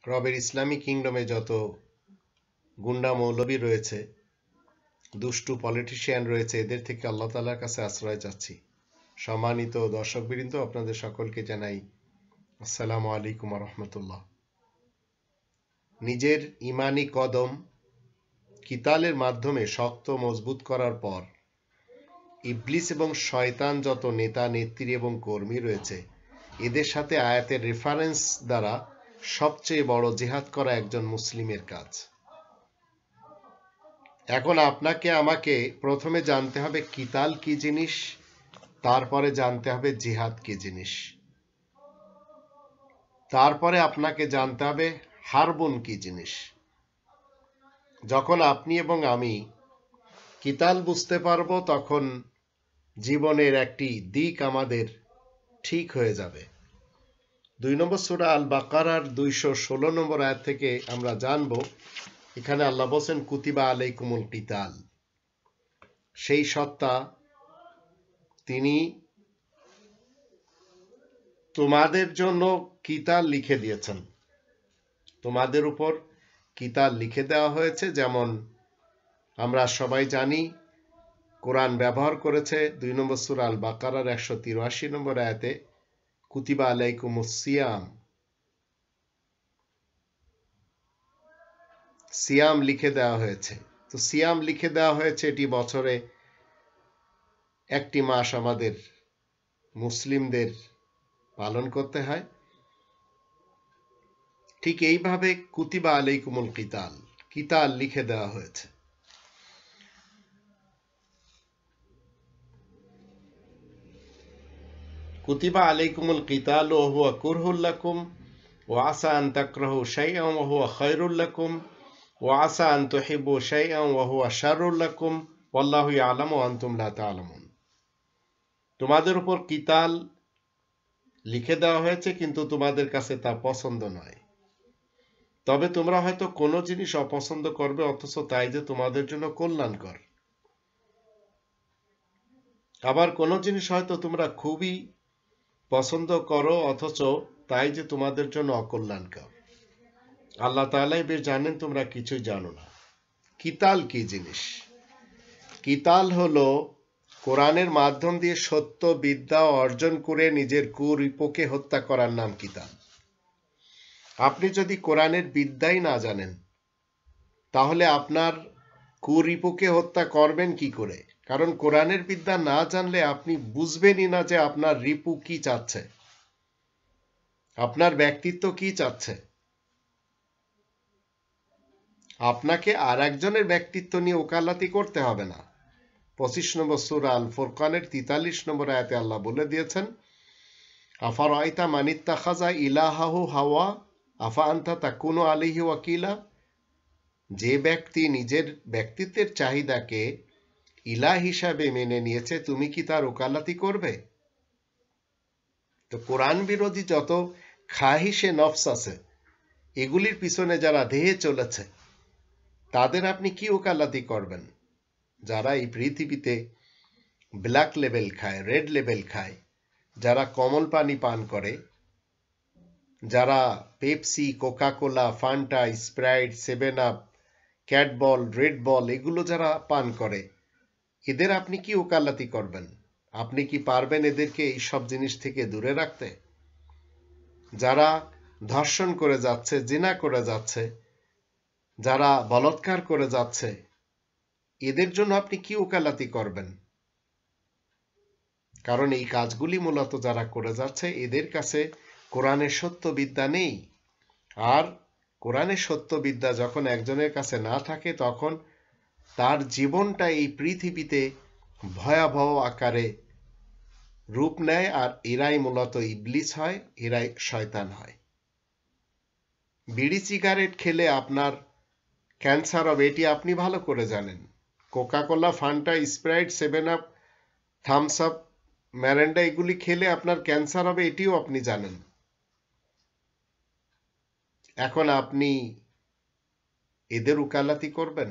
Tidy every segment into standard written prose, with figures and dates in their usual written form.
রবের ইসলামী কিংডমে যত গুন্ডা মৌলবী রয়েছে, দুষ্টু পলিটিশিয়ান রয়েছে, এদের থেকে আল্লাহ তাআলার কাছে আশ্রয় চাচ্ছি। সম্মানিত দর্শকবৃন্দ, আপনাদের সকলকে জানাই আসসালামু আলাইকুম ওয়া রাহমাতুল্লাহ। নিজের ঈমানি কদম কিতালের মাধ্যমে শক্ত মজবুত করার পর ইবলিস এবং শয়তান যত নেতা নেত্রী এবং কর্মী রয়েছে, এদের সাথে আয়াতের রেফারেন্স দ্বারা সবচেয়ে বড় জিহাদ করা একজন মুসলিমের কাজ। এখন আপনাকে আমাকে প্রথমে জানতে হবে কিতাল কি জিনিস, তারপরে জানতে হবে জিহাদ কি জিনিস, তারপরে আপনাকে জানতে হবে হারবুন কি জিনিস। যখন আপনি এবং আমি কিতাল বুঝতে পারবো, তখন জীবনের একটি দিক আমাদের ঠিক হয়ে যাবে। 2 নম্বর সূরা আল বাকারার 216 নম্বর আয়াত থেকে আমরা জানবো, এখানে আল্লাহ বলেন কুতিবা আলাইকুমুল কিতাল। সেই সত্তা তিনি তোমাদের জন্য কিতাল লিখে দিয়েছেন, তোমাদের উপর কিতাল লিখে দেওয়া হয়েছে। যেমন আমরা সবাই জানি, কোরআন ব্যবহার করেছে 2 নম্বর সূরা আল বাকারার 183 নম্বর আয়াতে কুতিবা আলাইকুমুস সিয়াম, সিয়াম লিখে দেওয়া হয়েছে। তো সিয়াম লিখে দেওয়া হয়েছে, এটি বছরে একটি মাস আমাদের মুসলিমদের পালন করতে হয়। ঠিক এইভাবে কুতিবা আলাইকুমুল কিতাল, কিতাল লিখে দেওয়া হয়েছে। কুতিবা আলাইকুমুল কিতাল ওয়া হুয়া কুরহুল লাকুম ওয়া আসা আন তাকরাহু শাইআন ওয়া হুয়া খায়রুল লাকুম ওয়া আসা আন তুহিব্বু শাইআন ওয়া হুয়া শাররুল লাকুম ওয়াল্লাহু ইয়ালামু ওয়া আনতুম লা তা'লামুন। তোমাদের উপর কিতাল লিখে দেওয়া হয়েছে, কিন্তু তোমাদের কাছে তা পছন্দ নয়। তবে তোমরা হয়তো কোনো জিনিস অপছন্দ করবে, অথচ তাই যে তোমাদের জন্য কল্যাণকর। আবার কোনো জিনিস হয়তো তোমরা খুবই পছন্দ করো, অথচ তাই যে তোমাদের জন্য অকল্যাণকর। আল্লাহ তাআলাই বেশ জানেন, তোমরা কিছুই জানো না। কিতাল কি জিনিস? কিতাল হলো কোরআনের মাধ্যম দিয়ে সত্য বিদ্যা অর্জন করে নিজের কুরিপুকে হত্যা করার নাম কিতাল। আপনি যদি কোরআনের বিদ্যাই না জানেন, তাহলে আপনার কুরিপুকে হত্যা করবেন কি করে? কারণ কোরআনের বিদ্যা না জানলে আপনি বুঝবেনই না যে আপনার রিপু কি চাচ্ছে, আপনার ব্যক্তিত্ব কি চাচ্ছে। আপনাকে আর একজনের ব্যক্তিত্ব নিয়ে ওকালতি করতে হবে না। 25 নম্বর সূরা আল ফুরকানের 43 নম্বর আয়াতে আল্লাহ বলে দিয়েছেন, আফারাআইতা মান ইত্তাখাযা ইলাহাহু হাওয়া আফা আনতা তাকুনু আলাইহি ওয়াকিলা। যে ব্যক্তি নিজের ব্যক্তিত্বের চাহিদাকে ইলাহ হিসাবে মেনে নিয়েছে, তুমি কি তার ওকালতি করবে? তো কোরআন বিরোধী যত খাহিশে নফস আছে, এগুলির পিছনে যারা ধেয়ে চলেছে, তাদের আপনি কি ওকালতি করবেন? যারা এই পৃথিবীতে ব্ল্যাক লেবেল খায়, রেড লেবেল খায়, যারা কমল পানি পান করে, যারা Pepsi, Coca Cola, Fanta, Sprite, 7 Up, ক্যাটবল, রেড বল এগুলো যারা পান করে, এদের আপনি কি ওকালতি করবেন? আপনি কি পারবেন এদেরকে এই সব জিনিস থেকে দূরে রাখতে? যারা ধর্ষণ করে যাচ্ছে, জিনা করে যাচ্ছে, যারা বলাৎকার করে যাচ্ছে, এদের জন্য আপনি কি ওকালতি করবেন? কারণ এই কাজগুলি মূলত যারা করে যাচ্ছে, এদের কাছে কোরআনের সত্য বিদ্যা নেই। আর কোরআনের সত্য বিদ্যা যখন একজনের কাছে না থাকে, তখন তার জীবনটা এই পৃথিবীতে ভয়াবহ আকারে রূপ নেয়। আর এরাই মূলত ইবলিস হয়, এরাই শয়তান হয়। বিড়ি সিগারেট খেলে আপনার ক্যান্সার হবে, এটি আপনি ভালো করে জানেন। Coca Cola, Fanta, Sprite, 7 Up, Thums Up, Mirinda এগুলি খেলে আপনার ক্যান্সার হবে, এটিও আপনি জানেন। এখন আপনি এদের উকালাতি করবেন?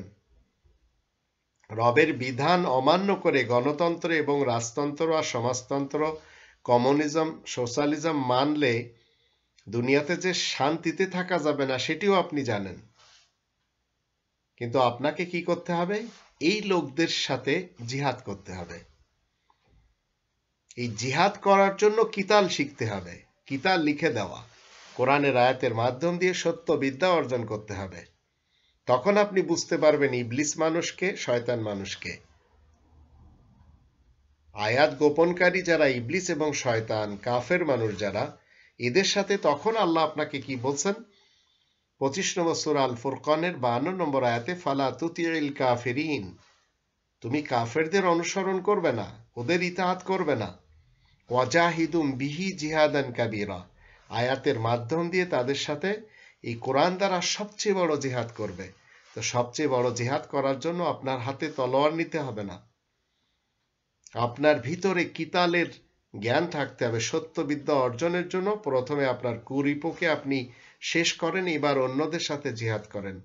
রবের বিধান অমান্য করে গণতন্ত্র এবং রাজতন্ত্র আর সমাজতন্ত্র, কমিউনিজম, সোশ্যালিজম মানলে দুনিয়াতে যে শান্তিতে থাকা যাবে না সেটিও আপনি জানেন, কিন্তু আপনাকে কি করতে হবে? এই লোকদের সাথে জিহাদ করতে হবে। এই জিহাদ করার জন্য কিতাল শিখতে হবে, কিতাল লিখে দেওয়া, কোরআনের আয়াতের মাধ্যম দিয়ে সত্য বিদ্যা অর্জন করতে হবে। তখন আপনি বুঝতে পারবেন ইবলিস মানুষকে, শয়তান মানুষকে। আয়াত গোপনকারী যারা ইবলিস এবং শয়তান, কাফের মানুষ যারা, এদের সাথে তখন আল্লাহ আপনাকে কি বলছেন? 25 নম্বর সূরা আল ফুরকানের 52 নম্বর আয়াতে, ফালা তুতিইল কাফিরিন, তুমি কাফেরদের অনুসরণ করবে না, ওদের ইতাআত করবে না। ওয়াজাহিদুম বিহি জিহাদান কাবীরা, আয়াতের মাধ্যম দিয়ে তাদের সাথে এই কোরআন দ্বারা সবচেয়ে বড় জিহাদ করবে। তো সবচেয়ে বড় জিহাদ করার জন্য আপনার হাতে তলোয়ার নিতে হবে না, আপনার ভিতরে কিতালের জ্ঞান থাকতে হবে। সত্যবিদ্যা অর্জনের জন্য প্রথমে আপনার কুরিপুকে আপনি শেষ করেন, এবার অন্যদের সাথে জিহাদ করেন।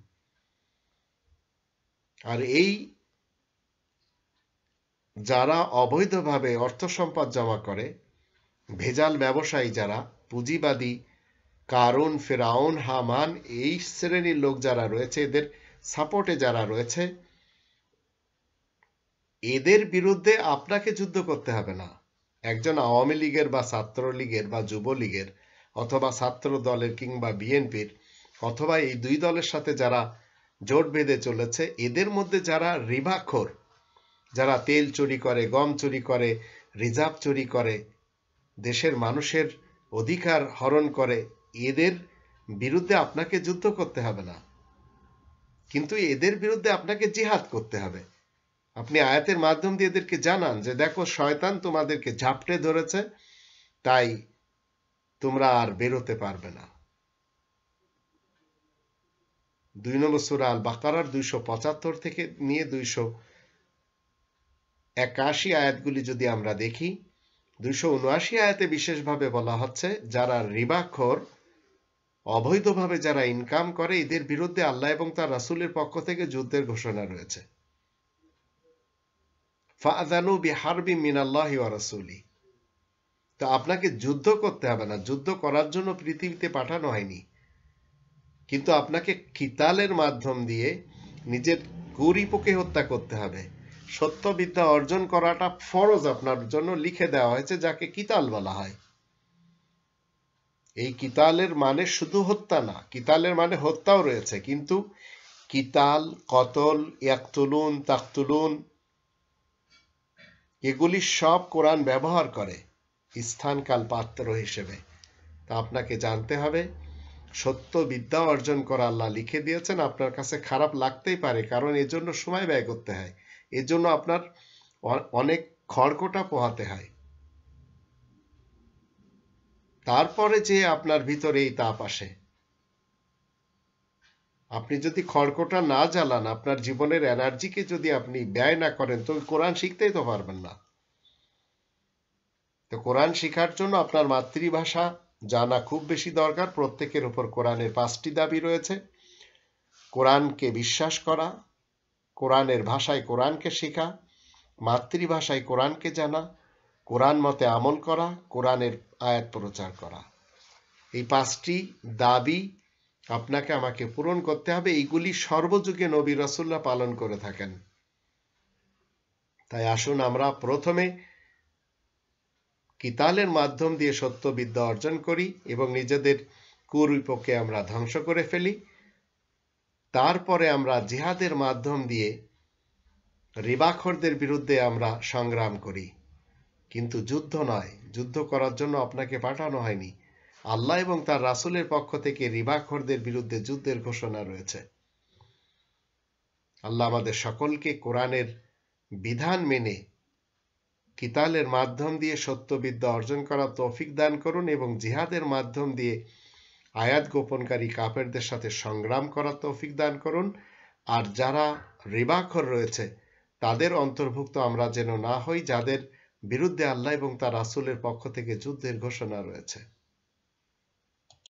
আর এই যারা অবৈধভাবে অর্থ সম্পদ জমা করে, ভেজাল ব্যবসায়ী যারা, পুঁজিবাদী, কারুন, ফেরাউন, হামান, এই শ্রেণীর লোক যারা রয়েছে, এদের সাপোর্টে যারা রয়েছে, এদের বিরুদ্ধে আপনাকে যুদ্ধ করতে হবে না। একজন আওয়ামী লীগের বা ছাত্রলীগের বা যুবলীগের অথবা ছাত্র দলের কিংবা বিএনপির অথবা এই দুই দলের সাথে যারা জোট বেঁধে চলেছে, এদের মধ্যে যারা রিবাখোর, যারা তেল চুরি করে, গম চুরি করে, রিজার্ভ চুরি করে, দেশের মানুষের অধিকার হরণ করে, এদের বিরুদ্ধে আপনাকে যুদ্ধ করতে হবে না, কিন্তু এদের বিরুদ্ধে আপনাকে জিহাদ করতে হবে। আপনি আয়াতের মাধ্যম দিয়ে এদেরকে জানান যে দেখো শয়তান তোমাদেরকে ঝাপটে ধরেছে, তাই তোমরা আর বেরোতে পারবে না। 2 নম্বর সূরা আল বাকারার 275 থেকে নিয়ে 281 আয়াতগুলি যদি আমরা দেখি, 279 আয়াতে বিশেষভাবে বলা হচ্ছে যারা রিবাখোর, অবৈধভাবে যারা ইনকাম করে, এদের বিরুদ্ধে আল্লাহ এবং তার রাসূলের পক্ষ থেকে যুদ্ধের ঘোষণা রয়েছে। ফাআযানু বিহারবিন মিনাল্লাহি ওয়া রাসূলিহি, তো আপনাকে যুদ্ধ করতে হবে না, যুদ্ধ করার জন্য পৃথিবীতে পাঠানো হয়নি, কিন্তু আপনাকে কিতালের মাধ্যম দিয়ে নিজের কুরিপুকে হত্যা করতে হবে। সত্যবিদ্যা অর্জন করাটা ফরজ আপনার জন্য লিখে দেওয়া হয়েছে, যাকে কিতাল বলা হয়। এই কিতালের মানে শুধু হত্যা না, কিতালের মানে হত্যাও রয়েছে, কিন্তু কিতাল, কতল, ইয়াকতুলুন, তাকতুলুন, এগুলি সব কোরআন ব্যবহার করে স্থান কাল পাত্র হিসেবে। তা আপনাকে জানতে হবে সত্য বিদ্যা অর্জন করা আল্লাহ লিখে দিয়েছেন। আপনার কাছে খারাপ লাগতেই পারে, কারণ এর জন্য সময় ব্যয় করতে হয়, এর জন্য আপনার অনেক খড়কোটা পোহাতে হয়। তারপরে যে আপনার ভিতরে এই তাপ আসে, আপনি যদি খড়কোটা না জ্বালান, আপনার জীবনের এনার্জিকে যদি আপনি ব্যয় না করেন, তো কোরআন শিখতেই তো পারবেন না। তো কোরআন শেখার জন্য আপনার মাতৃভাষা জানা খুব বেশি দরকার। প্রত্যেকের উপর কোরআনের 5টি দাবি রয়েছে: কোরআনকে বিশ্বাস করা, কোরআনের ভাষায় কোরআনকে শেখা, মাতৃভাষায় কোরআনকে জানা, কোরআন মতে আমল করা, কোরআনের আয়াত প্রচার করা। এই 5টি দাবি আপনাকে আমাকে পূরণ করতে হবে। এইগুলি সর্বযুগে নবী রাসূলুল্লাহ পালন করে থাকেন। তাই আসুন আমরা প্রথমে কিতালের মাধ্যম দিয়ে সত্যবিদ্যা অর্জন করি এবং নিজেদের কুরিপুকে আমরা ধ্বংস করে ফেলি। তারপরে আমরা জিহাদের মাধ্যম দিয়ে রিবাখোরদের বিরুদ্ধে আমরা সংগ্রাম করি, কিন্তু যুদ্ধ নয়। যুদ্ধ করার জন্য আপনাকে পাঠানো হয়নি, আল্লাহ এবং তার রাসূলের পক্ষ থেকে রিবাখোরদের বিরুদ্ধে যুদ্ধের ঘোষণা রয়েছে। আল্লাহ আমাদের সকলকে কোরআনের বিধান মেনে কিতালের মাধ্যম দিয়ে সত্যবিদ্যা অর্জন করার তৌফিক দান করুন এবং জিহাদের মাধ্যম দিয়ে আয়াত গোপনকারী কাফেরদের সাথে সংগ্রাম করার তৌফিক দান করুন। আর যারা রিবাখোর রয়েছে তাদের অন্তর্ভুক্ত আমরা যেন না হই, যাদের বিরুদ্ধে আল্লাহ এবং তার রাসূলের পক্ষ থেকে যুদ্ধের ঘোষণা রয়েছে।